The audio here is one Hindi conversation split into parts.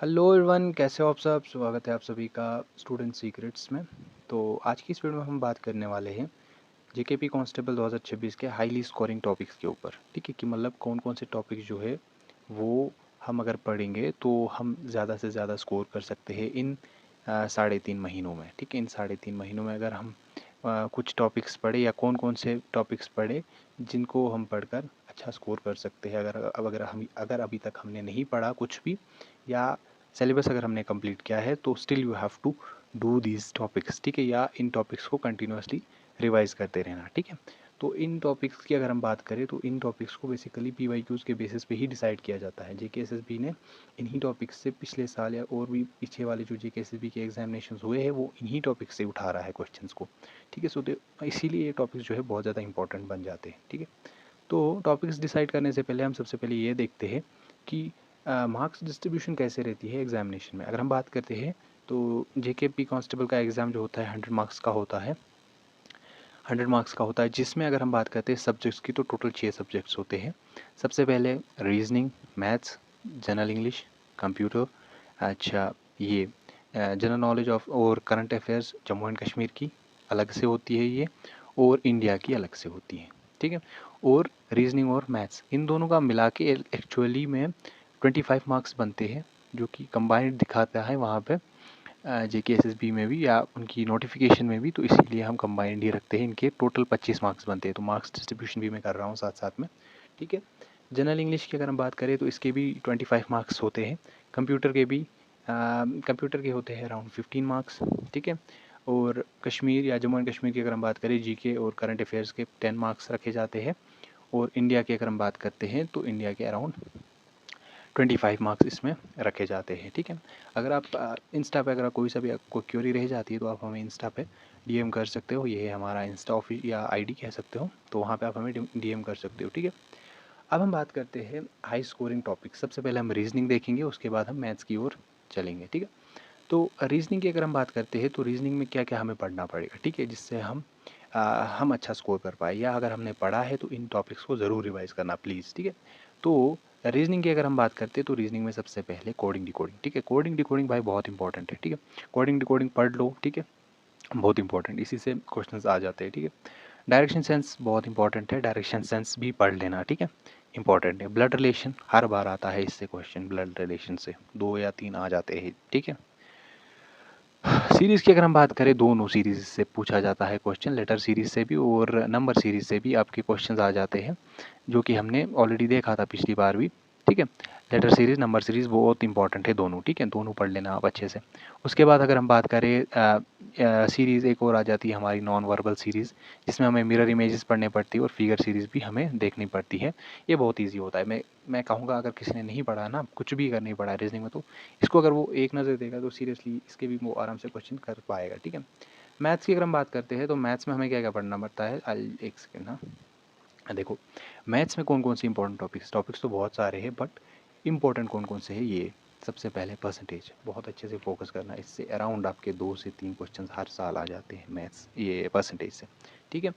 हेलो एवरीवन, कैसे हो आप सब। स्वागत है आप सभी का स्टूडेंट सीक्रेट्स में। तो आज की इस वीडियो में हम बात करने वाले हैं जेकेपी कांस्टेबल 2026 के हाईली स्कोरिंग टॉपिक्स के ऊपर। ठीक है कि मतलब कौन कौन से टॉपिक्स जो है वो हम अगर पढ़ेंगे तो हम ज़्यादा से ज़्यादा स्कोर कर सकते हैं इन 3.5 महीनों में। ठीक है, इन 3.5 महीनों में अगर हम कुछ टॉपिक्स पढ़े या कौन कौन से टॉपिक्स पढ़े जिनको हम पढ़कर अच्छा स्कोर कर सकते हैं। अगर अभी तक हमने नहीं पढ़ा कुछ भी या सिलेबस अगर हमने कंप्लीट किया है तो still you have to do these topics. ठीक है, या इन टॉपिक्स को कंटिन्यूसली रिवाइज करते रहना। ठीक है, तो इन टॉपिक्स की अगर हम बात करें तो इन टॉपिक्स को बेसिकली पीवाईक्यूज़ के बेसिस पे ही डिसाइड किया जाता है। जेकेएसएसबी ने इन्हीं टॉपिक्स से पिछले साल या और भी पीछे वाले जो जेकेएसएसबी के एग्जामिनेशन हुए हैं वो इन्हीं टॉपिक्स से उठा रहा है क्वेश्चंस को। ठीक है, सो इसीलिए ये टॉपिक्स जो है बहुत ज़्यादा इंपॉर्टेंट बन जाते हैं। ठीक है, तो टॉपिक्स डिसाइड करने से पहले हम सबसे पहले ये देखते हैं कि मार्क्स डिस्ट्रीब्यूशन कैसे रहती है एग्जामिनेशन में। अगर हम बात करते हैं तो जेकेपी कांस्टेबल का एग्ज़ाम जो होता है 100 मार्क्स का होता है। 100 मार्क्स का होता है जिसमें अगर हम बात करते हैं सब्जेक्ट्स की तो टोटल 6 सब्जेक्ट्स होते हैं। सबसे पहले reasoning, maths, general English, computer, अच्छा ये जनरल नॉलेज ऑफ और current affairs Jammu and Kashmir की अलग से होती है ये, और इंडिया की अलग से होती है। ठीक है, और रीजनिंग और मैथ्स इन दोनों का मिला के एक्चुअली में 25 मार्क्स बनते हैं, जो कि कंबाइंड दिखाता है वहाँ पे जेकेएसएसबी में भी या उनकी नोटिफिकेशन में भी। तो इसीलिए हम कंबाइंड ही रखते हैं, इनके टोटल 25 मार्क्स बनते हैं। तो मार्क्स डिस्ट्रीब्यूशन भी मैं कर रहा हूँ साथ साथ में। ठीक है, जनरल इंग्लिश की अगर हम बात करें तो इसके भी 25 मार्क्स होते हैं। कंप्यूटर के भी कंप्यूटर के होते हैं अराउंड 15 मार्क्स। ठीक है, और कश्मीर या जम्मू एंड कश्मीर की अगर हम बात करें जीके और करंट अफेयर्स के 10 मार्क्स रखे जाते हैं। और इंडिया की अगर हम बात करते हैं तो इंडिया के अराउंड 25 मार्क्स इसमें रखे जाते हैं। ठीक है, अगर आप इंस्टा पे अगर कोई सा भी आपको क्वेरी रह जाती है तो आप हमें इंस्टा पे डीएम कर सकते हो। ये है हमारा इंस्टा ऑफिस या आईडी कह सकते हो, तो वहाँ पे आप हमें डीएम कर सकते हो। ठीक है, अब हम बात करते हैं हाई स्कोरिंग टॉपिक। सबसे पहले हम रीजनिंग देखेंगे, उसके बाद हम मैथ्स की ओर चलेंगे। ठीक है, तो रीजनिंग की अगर हम बात करते हैं तो रीजनिंग में क्या क्या हमें पढ़ना पड़ेगा। ठीक है, जिससे हम अच्छा स्कोर कर पाए, या अगर हमने पढ़ा है तो इन टॉपिक्स को ज़रूर रिवाइज करना प्लीज़। ठीक है, तो रीजनिंग की अगर हम बात करते हैं तो रीजनिंग में सबसे पहले कोडिंग डिकोडिंग। ठीक है, कोडिंग डिकोडिंग भाई बहुत इंपॉर्टेंट है। ठीक है, कोडिंग डिकोडिंग पढ़ लो। ठीक है, बहुत इंपॉर्टेंट, इसी से क्वेश्चंस आ जाते हैं। ठीक है, डायरेक्शन सेंस बहुत इंपॉर्टेंट है, डायरेक्शन सेंस भी पढ़ लेना। ठीक है, इंपॉर्टेंट है। ब्लड रिलेशन हर बार आता है इससे क्वेश्चन, ब्लड रिलेशन से 2 या 3 आ जाते हैं। ठीक है, सीरीज़ की अगर हम बात करें दोनों सीरीज़ से पूछा जाता है क्वेश्चन, लेटर सीरीज़ से भी और नंबर सीरीज़ से भी आपके क्वेश्चंस आ जाते हैं, जो कि हमने ऑलरेडी देखा था पिछली बार भी। ठीक है, लेटर सीरीज़ नंबर सीरीज़ बहुत इंपॉर्टेंट है दोनों। ठीक है, दोनों पढ़ लेना आप अच्छे से। उसके बाद अगर हम बात करें सीरीज़ एक और आ जाती है हमारी नॉन वर्बल सीरीज़, जिसमें हमें मिरर इमेजेस पढ़ने पड़ती है और फिगर सीरीज़ भी हमें देखनी पड़ती है। ये बहुत ईजी होता है। मैं कहूँगा अगर किसी ने नहीं पढ़ा ना, कुछ भी अगर नहीं पढ़ा है रीजनिंग में, तो इसको अगर वो एक नज़र देगा तो सीरियसली इसके भी वो आराम से क्वेश्चन कर पाएगा। ठीक है, मैथ्स की अगर हम बात करते हैं तो मैथ्स में हमें क्या क्या पढ़ना पड़ता है। एक सेकेंड ना, देखो मैथ्स में कौन कौन सी इंपॉर्टेंट टॉपिक्स तो बहुत सारे हैं, बट इंपॉर्टेंट कौन कौन से हैं ये। सबसे पहले परसेंटेज बहुत अच्छे से फोकस करना, इससे अराउंड आपके 2 से 3 क्वेश्चंस हर साल आ जाते हैं मैथ्स ये परसेंटेज से। ठीक है,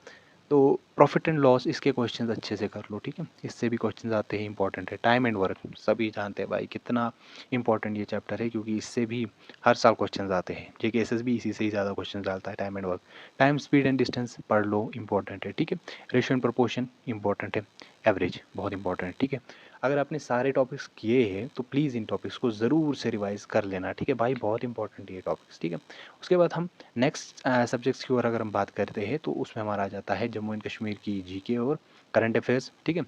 तो प्रॉफिट एंड लॉस इसके क्वेश्चंस अच्छे से कर लो। ठीक है, इससे भी क्वेश्चंस आते हैं, इंपॉर्टेंट है। टाइम एंड वर्क सभी जानते हैं भाई कितना इंपॉर्टेंट ये चैप्टर है, क्योंकि इससे भी हर साल क्वेश्चंस आते हैं। जेके एस एस भी इसी से ही ज़्यादा क्वेश्चन डालता है। Time and work, time speed and distance पढ़ लो, इंपॉर्टेंट है। ठीक है, रेशियो एंड प्रोपोर्शन इंपॉर्टेंट है, एवरेज बहुत इंपॉर्टेंट है। ठीक है, अगर आपने सारे टॉपिक्स किए हैं तो प्लीज़ इन टॉपिक्स को ज़रूर से रिवाइज कर लेना। ठीक है भाई, बहुत इंपॉर्टेंट है ये टॉपिक्स। ठीक है, उसके बाद हम नेक्स्ट सब्जेक्ट्स की ओर अगर हम बात करते हैं तो उसमें हमारा आ जाता है जम्मू एंड कश्मीर की जीके और करंट अफेयर्स। ठीक है,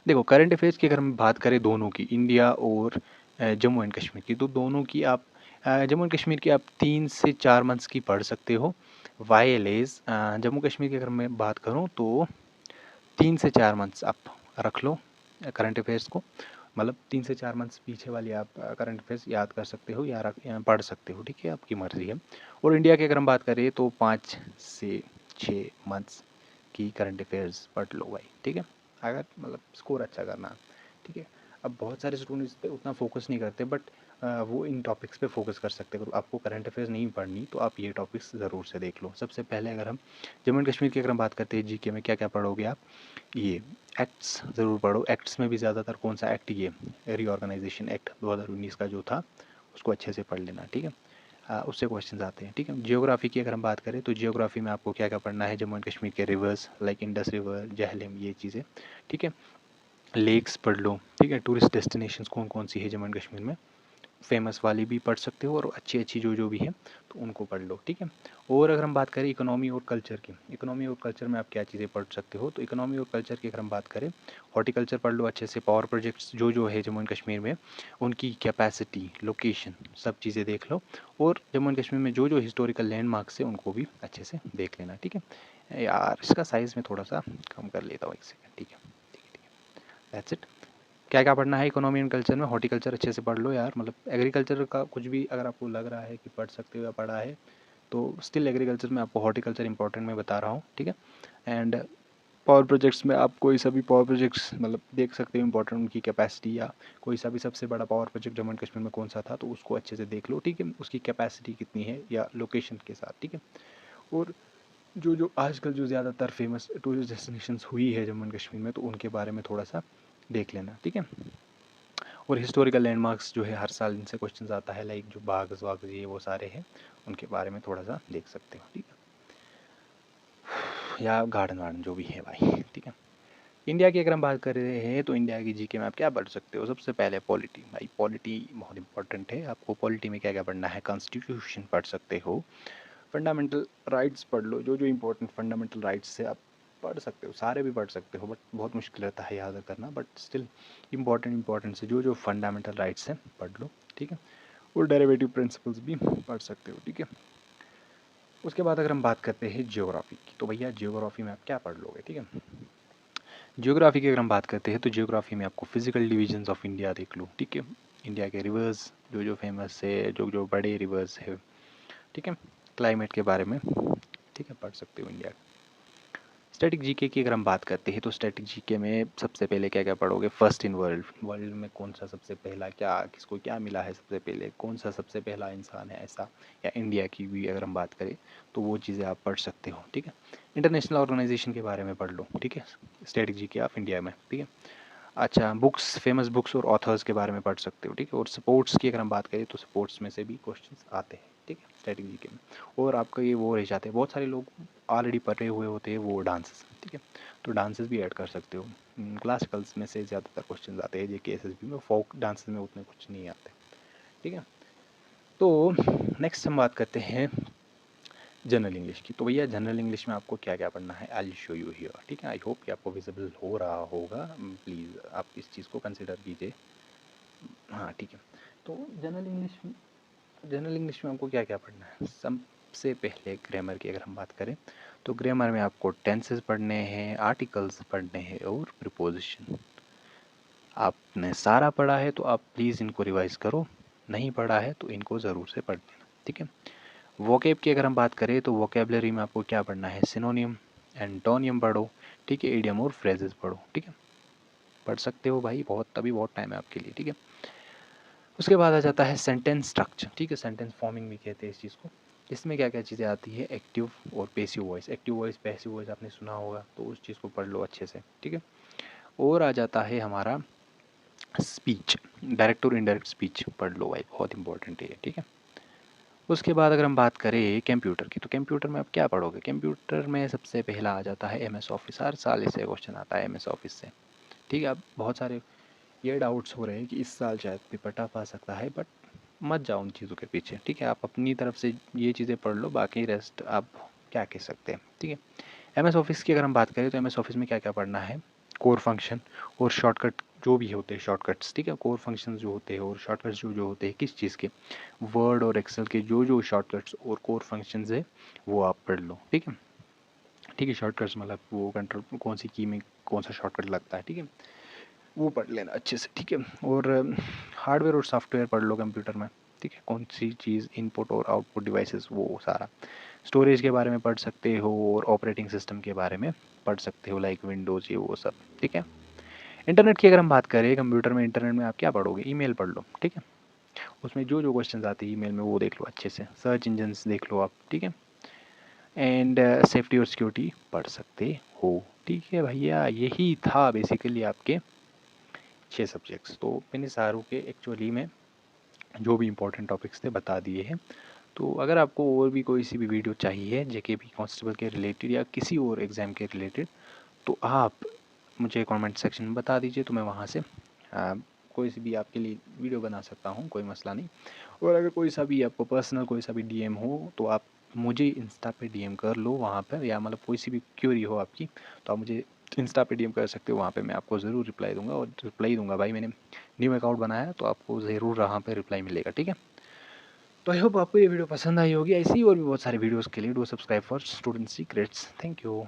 देखो करंट अफेयर्स की अगर हम बात करें दोनों की, इंडिया और जम्मू एंड कश्मीर की, तो दोनों की आप जम्मू एंड कश्मीर की आप 3 से 4 मंथ्स की पढ़ सकते हो। वाइल एज जम्मू कश्मीर की अगर मैं बात करूँ तो 3 से 4 मंथ्स आप रख लो करंट अफेयर्स को। मतलब 3 से 4 मंथ्स पीछे वाली आप करंट अफेयर्स याद कर सकते हो या पढ़ सकते हो। ठीक है, आपकी मर्ज़ी है। और इंडिया की अगर हम बात करें तो 5 से 6 मंथ्स की करंट अफेयर्स पढ़ लो भाई। ठीक है, अगर मतलब स्कोर अच्छा करना। ठीक है, अब बहुत सारे स्टूडेंट इस पे उतना फोकस नहीं करते, बट वो इन टॉपिक्स पे फोकस कर सकते हैं। अगर आपको करंट अफेयर्स नहीं पढ़नी तो आप ये टॉपिक्स ज़रूर से देख लो। सबसे पहले अगर हम जम्मू एंड कश्मीर की अगर हम बात करते हैं जीके में क्या क्या पढ़ोगे आप, ये एक्ट्स ज़रूर पढ़ो। एक्ट्स में भी ज़्यादातर कौन सा एक्ट, ये रीऑर्गेनाइजेशन एक्ट 2019 का जो था उसको अच्छे से पढ़ लेना, ठीक है। उससे क्वेश्चंस आते हैं, ठीक है। जियोग्राफी की अगर हम बात करें तो जियोग्राफी में आपको क्या क्या पढ़ना है, जम्मू एंड कश्मीर के reverse like Indus river, Jhelum, ये चीज़ें, ठीक है। लेक्स पढ़ लो, ठीक है। टूरिस्ट डेस्टिनेशंस कौन कौन सी है जम्मू एंड कश्मीर में, फेमस वाली भी पढ़ सकते हो और अच्छी अच्छी जो जो भी है तो उनको पढ़ लो, ठीक है। और अगर हम बात करें इकोनॉमी और कल्चर की, इकोनॉमी और कल्चर में आप क्या चीज़ें पढ़ सकते हो, तो इकोनॉमी और कल्चर की अगर हम बात करें, हॉर्टिकल्चर पढ़ लो अच्छे से। पावर प्रोजेक्ट्स जो जो है जम्मू एंड कश्मीर में, उनकी कैपेसिटी, लोकेशन, सब चीज़ें देख लो। और जम्मू एंड कश्मीर में जो जो हिस्टोरिकल लैंडमार्क्स है उनको भी अच्छे से देख लेना, ठीक है। यार इसका साइज़ में थोड़ा सा कम कर लेता हूँ, एक सेकेंड, ठीक है, ठीक है, ठीक है, दैट्स इट। क्या क्या पढ़ना है इकोनॉमी एंड कल्चर में, हॉर्टिकल्चर अच्छे से पढ़ लो यार। मतलब एग्रीकल्चर का कुछ भी अगर आपको लग रहा है कि पढ़ सकते हो या पढ़ा है, तो स्टिल एग्रीकल्चर में आपको हॉर्टिकल्चर इंपॉर्टेंट मैं बता रहा हूँ, ठीक है। एंड पावर प्रोजेक्ट्स में आप कोई सा भी पावर प्रोजेक्ट्स मतलब देख सकते हो, इंपॉर्टेंट उनकी कैपेसिटी, या कोई सा भी सबसे बड़ा power project Jammu and Kashmir में कौन सा था तो उसको अच्छे से देख लो, ठीक है। उसकी कैपेसिटी कितनी है या लोकेशन के साथ, ठीक है। और जो जो आजकल जो ज़्यादातर फेमस टूरिस्ट डेस्टिनेशंस हुई है जम्मू एंड कश्मीर में, तो उनके बारे में थोड़ा सा देख लेना, ठीक है। और हिस्टोरिकल लैंडमार्क्स जो है हर साल इनसे क्वेश्चंस आता है, लाइक जो बाग वाग ये वो सारे हैं, उनके बारे में थोड़ा सा देख सकते हो, ठीक है। या गार्डन वार्डन जो भी है भाई, ठीक है। इंडिया की अगर हम बात कर रहे हैं तो इंडिया की जीके में आप क्या पढ़ सकते हो, सबसे पहले पॉलिटी। भाई पॉलिटी बहुत इंपॉर्टेंट है, आपको पॉलिटी में क्या क्या पढ़ना है, कॉन्स्टिट्यूशन पढ़ सकते हो, फंडामेंटल राइट्स पढ़ लो, जो जो इंपॉर्टेंट फंडामेंटल राइट्स से आप पढ़ सकते हो, सारे भी पढ़ सकते हो, बट बहुत मुश्किल रहता है याद करना, बट स्टिल इंपॉर्टेंट से जो जो फंडामेंटल राइट्स हैं पढ़ लो, ठीक है। और डेरिवेटिव प्रिंसिपल्स भी पढ़ सकते हो, ठीक है। उसके बाद अगर हम बात करते हैं जियोग्राफी की, तो भैया जियोग्राफी में आप क्या पढ़ लोगे, ठीक है। जियोग्राफी की अगर हम बात करते हैं तो जियोग्राफी में आपको फिजिकल डिविजन्स ऑफ इंडिया देख लो, ठीक है। इंडिया के रिवर्स जो जो फेमस है, जो जो बड़े रिवर्स है, ठीक है। क्लाइमेट के बारे में, ठीक है, पढ़ सकते हो इंडिया। स्टैटिक जीके की अगर हम बात करते हैं तो स्टैटिक जीके में सबसे पहले क्या क्या पढ़ोगे, फर्स्ट इन वर्ल्ड, वर्ल्ड में कौन सा सबसे पहला, क्या किसको क्या मिला है सबसे पहले, कौन सा सबसे पहला इंसान है ऐसा, या इंडिया की भी अगर हम बात करें तो वो चीज़ें आप पढ़ सकते हो, ठीक है। इंटरनेशनल ऑर्गेनाइजेशन के बारे में पढ़ लो, ठीक है, स्टैटिक जीके ऑफ इंडिया में, ठीक है। अच्छा, बुक्स, फेमस बुक्स और ऑथर्स के बारे में पढ़ सकते हो, ठीक है। और स्पोर्ट्स की अगर हम बात करें तो स्पोर्ट्स में से भी क्वेश्चंस आते हैं, ठीक है, स्ट्रेटजी के में। और आपका ये वो रह जाते हैं, बहुत सारे लोग ऑलरेडी पढ़े हुए होते हैं वो डांसेस, ठीक है, तो डांसेस भी ऐड कर सकते हो। क्लासिकल्स में से ज़्यादातर क्वेश्चन आते हैं, जे एसएसबी में, फोक डांसेस में उतने कुछ नहीं आते, ठीक है। तो नेक्स्ट हम बात करते हैं जनरल इंग्लिश की। तो भैया जनरल इंग्लिश में आपको क्या क्या पढ़ना है, I will show you here, ठीक है। आई होप कि आपको विजिबल हो रहा होगा, प्लीज़ आप इस चीज़ को कंसिडर कीजिए। हाँ, ठीक है। तो जनरल इंग्लिश में आपको क्या क्या पढ़ना है, सबसे पहले ग्रामर की अगर हम बात करें तो ग्रामर में आपको टेंसेस पढ़ने हैं, आर्टिकल्स पढ़ने हैं और प्रीपोजिशन। आपने सारा पढ़ा है तो आप प्लीज़ इनको रिवाइज करो, नहीं पढ़ा है तो इनको ज़रूर से पढ़ लेना, ठीक है। वोकेब की अगर हम बात करें तो वोकेबलरी में आपको क्या पढ़ना है, सिनोनियम, एंटोनियम पढ़ो, ठीक है, इडियम और फ्रेजेस पढ़ो, ठीक है, पढ़ सकते हो भाई, बहुत अभी बहुत टाइम है आपके लिए, ठीक है। उसके बाद आ जाता है सेंटेंस स्ट्रक्चर, ठीक है, सेंटेंस फॉर्मिंग भी कहते हैं इस चीज़ को। इसमें क्या क्या चीज़ें आती है, एक्टिव और passive voice, active voice passive voice आपने सुना होगा तो उस चीज़ को पढ़ लो अच्छे से, ठीक है। और आ जाता है हमारा स्पीच, डायरेक्ट और इनडायरेक्ट स्पीच पढ़ लो भाई, बहुत इंपॉर्टेंट है, ठीक है। उसके बाद अगर हम बात करें कंप्यूटर की, तो कंप्यूटर में आप क्या पढ़ोगे, कंप्यूटर में सबसे पहला आ जाता है एम एस ऑफिस, हर साल इससे क्वेश्चन आता है एम एस ऑफिस से, ठीक है। अब बहुत सारे ये डाउट्स हो रहे हैं कि इस साल शायद पेपर टफ आ सकता है, बट मत जाओ उन चीज़ों के पीछे, ठीक है। आप अपनी तरफ से ये चीज़ें पढ़ लो, बाकी रेस्ट आप क्या कह सकते हैं, ठीक है। एम एस ऑफिस की अगर हम बात करें तो एम एस ऑफिस में क्या क्या पढ़ना है, कोर फंक्शन और शॉर्टकट जो भी होते हैं शॉर्टकट्स, ठीक है, कोर फंक्शंस जो होते हैं और शॉर्टकट्स जो जो होते हैं किस चीज़ के, वर्ड और एक्सेल के जो जो शॉर्टकट्स और कोर फंक्शंस है वो आप पढ़ लो, ठीक है। ठीक है, शॉर्टकट्स मतलब वो कंट्रोल कौन सी की में कौन सा शॉर्टकट लगता है, ठीक है, वो पढ़ लेना अच्छे से, ठीक है। और हार्डवेयर और सॉफ्टवेयर पढ़ लो कंप्यूटर में, ठीक है, कौन सी चीज़ इनपुट और आउटपुट डिवाइसेस वो सारा। स्टोरेज के बारे में पढ़ सकते हो और ऑपरेटिंग सिस्टम के बारे में पढ़ सकते हो, लाइक विंडोज़ ये वो सब, ठीक है। इंटरनेट की अगर हम बात करें, कंप्यूटर में इंटरनेट में आप क्या पढ़ोगे, ईमेल पढ़ लो, ठीक है। उसमें जो जो क्वेश्चन आते हैं ईमेल में वो देख लो अच्छे से, सर्च इंजन्स देख लो आप, ठीक है। एंड सेफ्टी और सिक्योरिटी पढ़ सकते हो, ठीक है भैया। यही था बेसिकली आपके 6 सब्जेक्ट्स। तो मैंने सारों के एक्चुअली में जो भी इंपॉर्टेंट टॉपिक्स थे बता दिए हैं। तो अगर आपको और भी कोई सी भी वीडियो चाहिए जेकेपी कांस्टेबल के रिलेटेड या किसी और एग्ज़ाम के रिलेटेड, तो आप मुझे कमेंट सेक्शन में बता दीजिए, तो मैं वहाँ से कोई सी भी आपके लिए वीडियो बना सकता हूँ, कोई मसला नहीं। और अगर कोई सा भी आपको पर्सनल कोई सा भी डीएम हो तो आप मुझे इंस्टा पे डीएम कर लो वहाँ पर, या मतलब कोई सी भी क्यूरी हो आपकी तो आप मुझे इंस्टा पे डीएम कर सकते हो। वहाँ पे मैं आपको ज़रूर रिप्लाई दूंगा, और रिप्लाई दूंगा भाई, मैंने न्यू अकाउंट बनाया है तो आपको ज़रूर वहाँ पे रिप्लाई मिलेगा, ठीक है। तो आई होप आपको ये वीडियो पसंद आई होगी। ऐसी और भी बहुत सारे वीडियोज़ के लिए do subscribe for student secrets. Thank you.